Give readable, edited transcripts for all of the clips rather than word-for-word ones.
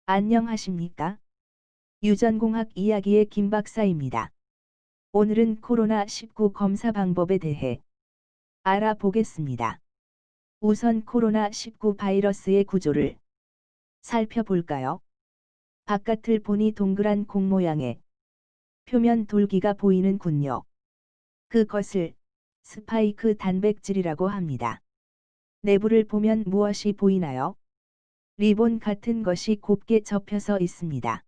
안녕하십니까? 유전공학 이야기의 김 박사입니다. 오늘은 코로나19 검사 방법에 대해 알아보겠습니다. 우선 코로나19 바이러스의 구조를 살펴볼까요? 바깥을 보니 동그란 공 모양의 표면 돌기가 보이는군요. 그것을 스파이크 단백질이라고 합니다. 내부를 보면 무엇이 보이나요? 리본 같은 것이 곱게 접혀서 있습니다.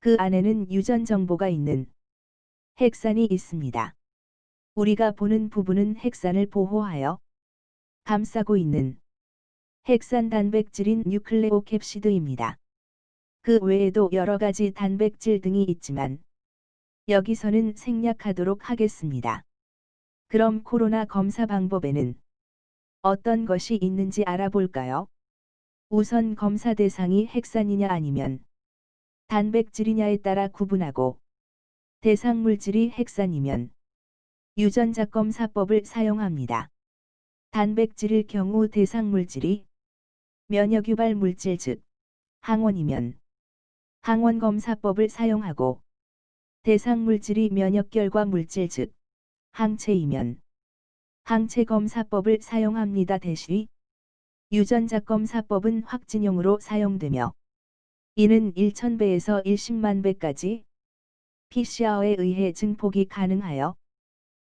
그 안에는 유전 정보가 있는 핵산이 있습니다. 우리가 보는 부분은 핵산을 보호하여 감싸고 있는 핵산 단백질인 뉴클레오캡시드입니다. 그 외에도 여러 가지 단백질 등이 있지만 여기서는 생략하도록 하겠습니다. 그럼 코로나 검사 방법에는 어떤 것이 있는지 알아볼까요? 우선 검사 대상이 핵산이냐 아니면 단백질이냐에 따라 구분하고 대상 물질이 핵산이면 유전자 검사법을 사용합니다. 단백질일 경우 대상 물질이 면역 유발 물질 즉 항원이면 항원 검사법을 사용하고 대상 물질이 면역 결과 물질 즉 항체이면 항체 검사법을 사용합니다. 대시 유전자 검사법은 확진용으로 사용되며 이는 1000배에서 10만 배까지 PCR에 의해 증폭이 가능하여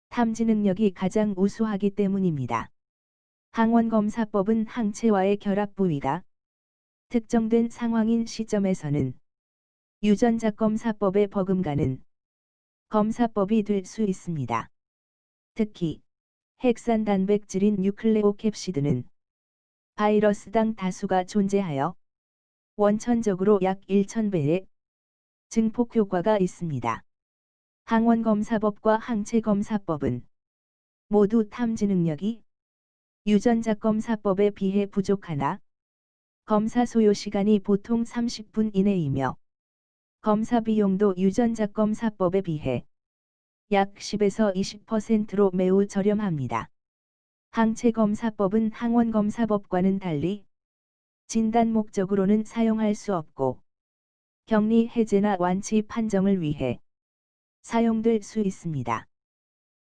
탐지 능력이 가장 우수하기 때문입니다. 항원 검사법은 항체와의 결합 부위가 특정된 상황인 시점에서는 유전자 검사법에 버금가는 검사법이 될 수 있습니다. 특히 핵산 단백질인 뉴클레오캡시드는 바이러스당 다수가 존재하여 원천적으로 약 1000배의 증폭 효과가 있습니다. 항원 검사법과 항체 검사법은 모두 탐지 능력이 유전자 검사법에 비해 부족하나 검사 소요 시간이 보통 30분 이내이며 검사 비용도 유전자 검사법에 비해 약 10에서 20%로 매우 저렴합니다. 항체 검사법은 항원 검사법과는 달리 진단 목적으로는 사용할 수 없고 격리 해제나 완치 판정을 위해 사용될 수 있습니다.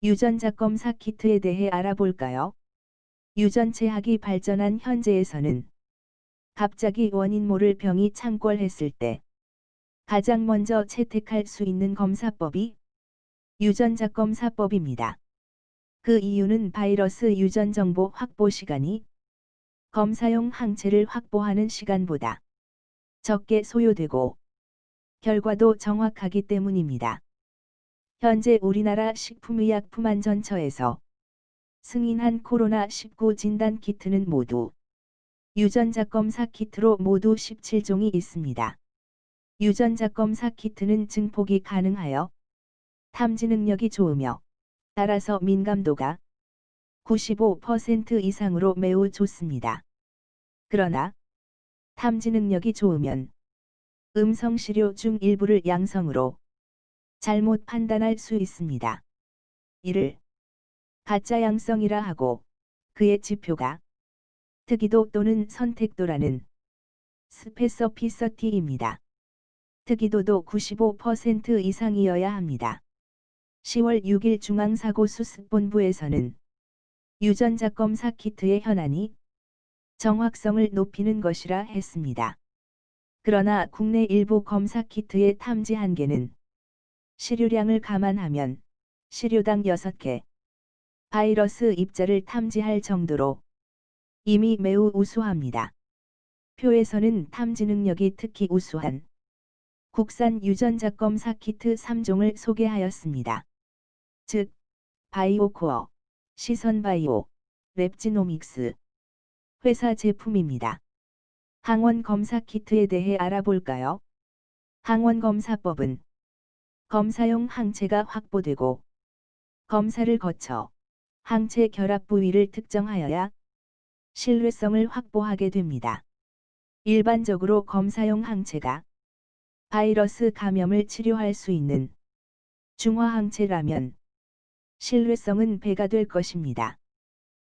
유전자 검사 키트에 대해 알아볼까요? 유전체학이 발전한 현재에서는 갑자기 원인 모를 병이 창궐했을 때 가장 먼저 채택할 수 있는 검사법이 유전자 검사법입니다. 그 이유는 바이러스 유전 정보 확보 시간이 검사용 항체를 확보하는 시간보다 적게 소요되고 결과도 정확하기 때문입니다. 현재 우리나라 식품의약품안전처에서 승인한 코로나19 진단 키트는 모두 유전자 검사 키트로 모두 17종이 있습니다. 유전자 검사 키트는 증폭이 가능하여 탐지 능력이 좋으며 따라서 민감도가 95% 이상으로 매우 좋습니다. 그러나 탐지 능력이 좋으면 음성 시료 중 일부를 양성으로 잘못 판단할 수 있습니다. 이를 가짜 양성이라 하고 그의 지표가 특이도 또는 선택도라는 스페서피서티입니다. 특이도도 95% 이상이어야 합니다. 10월 6일 중앙사고수습본부에서는 유전자 검사 키트의 현안이 정확성을 높이는 것이라 했습니다. 그러나 국내 일부 검사 키트의 탐지 한계는 시료량을 감안하면 시료당 6개 바이러스 입자를 탐지할 정도로 이미 매우 우수합니다. 표에서는 탐지 능력이 특히 우수한 국산 유전자 검사 키트 3종을 소개하였습니다. 즉, 바이오코어, 시선바이오, 랩지노믹스 회사 제품입니다. 항원 검사 키트에 대해 알아볼까요? 항원 검사법은 검사용 항체가 확보되고 검사를 거쳐 항체 결합 부위를 특정하여야 신뢰성을 확보하게 됩니다. 일반적으로 검사용 항체가 바이러스 감염을 치료할 수 있는 중화항체라면 신뢰성은 배가 될 것입니다.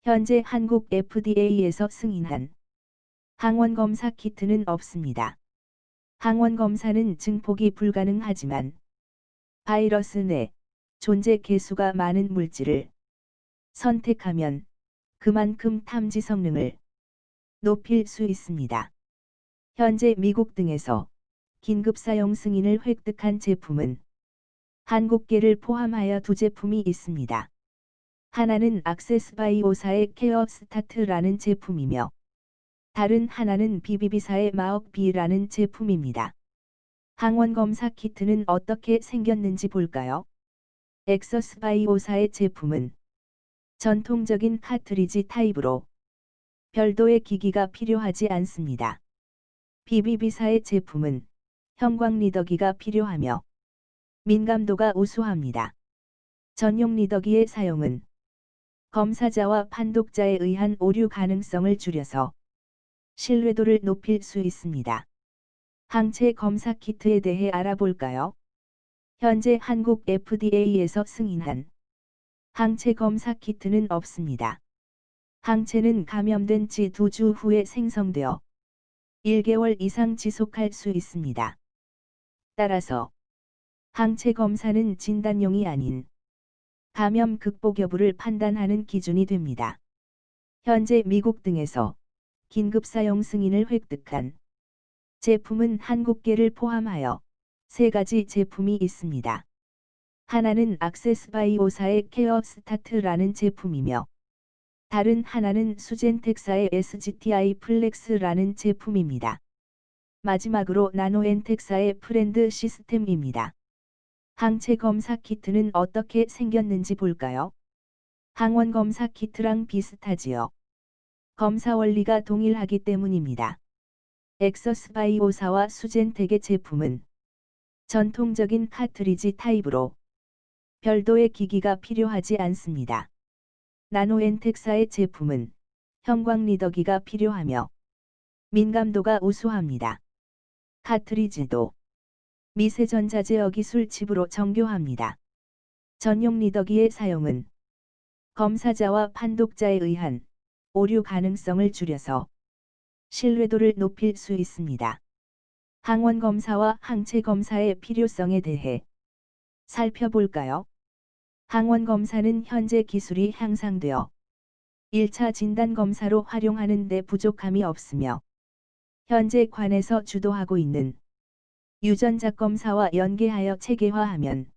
현재 한국 FDA에서 승인한 항원 검사 키트는 없습니다. 항원 검사는 증폭이 불가능하지만 바이러스 내 존재 개수가 많은 물질을 선택하면 그만큼 탐지 성능을 높일 수 있습니다. 현재 미국 등에서 긴급 사용 승인을 획득한 제품은 한국계를 포함하여 두 제품이 있습니다. 하나는 악세스바이오사의 케어 스타트라는 제품이며 다른 하나는 BBB사의 마옥비라는 제품입니다. 항원 검사 키트는 어떻게 생겼는지 볼까요? 엑서스바이오사의 제품은 전통적인 카트리지 타입으로 별도의 기기가 필요하지 않습니다. BBB사의 제품은 형광 리더기가 필요하며 민감도가 우수합니다. 전용 리더기의 사용은 검사자와 판독자에 의한 오류 가능성을 줄여서 신뢰도를 높일 수 있습니다. 항체 검사 키트에 대해 알아볼까요? 현재 한국 FDA에서 승인한 항체 검사 키트는 없습니다. 항체는 감염된 지 2주 후에 생성되어 1개월 이상 지속할 수 있습니다. 따라서 항체 검사는 진단용이 아닌 감염 극복 여부를 판단하는 기준이 됩니다. 현재 미국 등에서 긴급 사용 승인을 획득한 제품은 한국계를 포함하여 3가지 제품이 있습니다. 하나는 악세스바이오사의 케어 스타트라는 제품이며 다른 하나는 수젠텍사의 SGTI 플렉스라는 제품입니다. 마지막으로 나노엔텍사의 프렌드 시스템입니다. 항체 검사 키트는 어떻게 생겼는지 볼까요? 항원 검사 키트랑 비슷하지요. 검사 원리가 동일하기 때문입니다. 엑서스바이오사와 수젠텍의 제품은 전통적인 카트리지 타입으로 별도의 기기가 필요하지 않습니다. 나노엔텍사의 제품은 형광 리더기가 필요하며 민감도가 우수합니다. 카트리지도 미세전자 제어 기술 칩으로 정교합니다. 전용 리더기의 사용은 검사자와 판독자에 의한 오류 가능성을 줄여서 신뢰도를 높일 수 있습니다. 항원 검사와 항체 검사의 필요성에 대해 살펴볼까요? 항원 검사는 현재 기술이 향상되어 1차 진단 검사로 활용하는 데 부족함이 없으며 현재 관에서 주도하고 있는 유전자 검사와 연계하여 체계화하면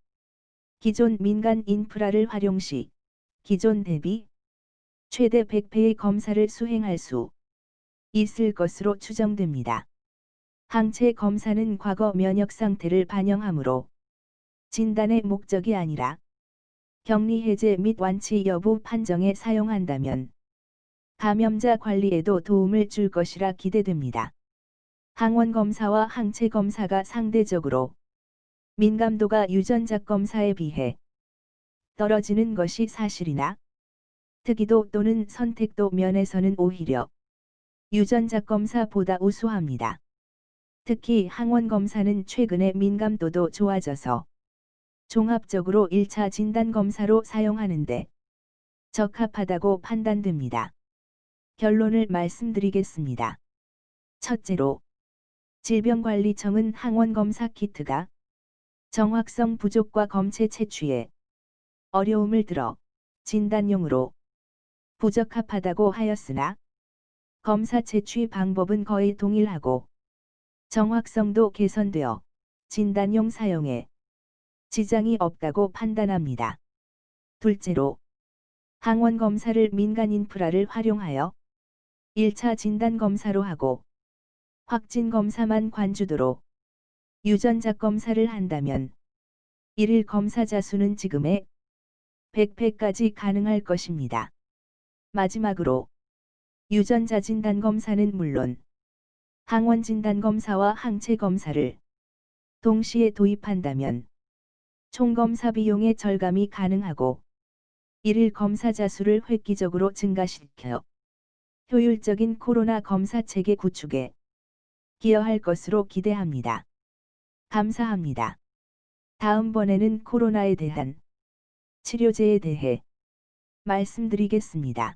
기존 민간 인프라를 활용 시 기존 대비 최대 100배의 검사를 수행할 수 있을 것으로 추정됩니다. 항체 검사는 과거 면역 상태를 반영하므로 진단의 목적이 아니라 격리 해제 및 완치 여부 판정에 사용한다면 감염자 관리에도 도움을 줄 것이라 기대됩니다. 항원 검사와 항체 검사가 상대적으로 민감도가 유전자 검사에 비해 떨어지는 것이 사실이나 특이도 또는 선택도 면에서는 오히려 유전자 검사보다 우수합니다. 특히 항원 검사는 최근에 민감도도 좋아져서 종합적으로 1차 진단 검사로 사용하는데 적합하다고 판단됩니다. 결론을 말씀드리겠습니다. 첫째로, 질병관리청은 항원 검사 키트가 정확성 부족과 검체 채취에 어려움을 들어 진단용으로 부적합하다고 하였으나 검사 채취 방법은 거의 동일하고 정확성도 개선되어 진단용 사용에 지장이 없다고 판단합니다. 둘째로, 항원 검사를 민간 인프라를 활용하여 1차 진단 검사로 하고 확진 검사만 관주도로 유전자 검사를 한다면 1일 검사자 수는 지금의 100배까지 가능할 것입니다. 마지막으로, 유전자 진단 검사는 물론 항원 진단 검사와 항체 검사를 동시에 도입한다면 총검사 비용의 절감이 가능하고 1일 검사자 수를 획기적으로 증가시켜 효율적인 코로나 검사 체계 구축에 기여할 것으로 기대합니다. 감사합니다. 다음번에는 코로나에 대한 치료제에 대해 말씀드리겠습니다.